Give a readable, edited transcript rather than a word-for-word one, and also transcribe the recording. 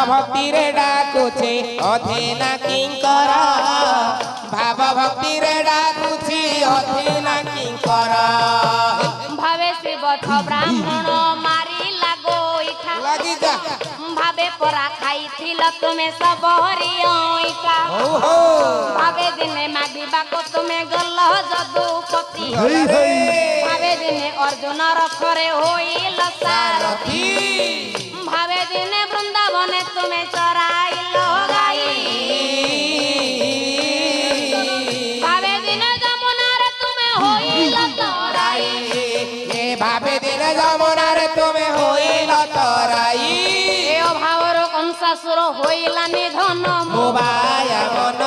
भक्ति रे डाकुछे अधीना किंकर भाव भक्ति रे डाकुछी अधीना किंकर भावे शिव ब्राह्मण मारी लागो इठा लगी जा भावे परा खाई थिल तुम्हें सब हरिया भावे दिने मागिबा को तुम्हें गल जदुपति भावे दिने अर्जुन रथरे होइल सारथी भावे दिने वृंदावने तुम्हें चराइल गाई भावे दिने जमुना रे तुम्हें होइल तराई भावे दिन जमुना रे तुम्हें होइल तराई भावर कंसासुर होइला निधन मोबाया मन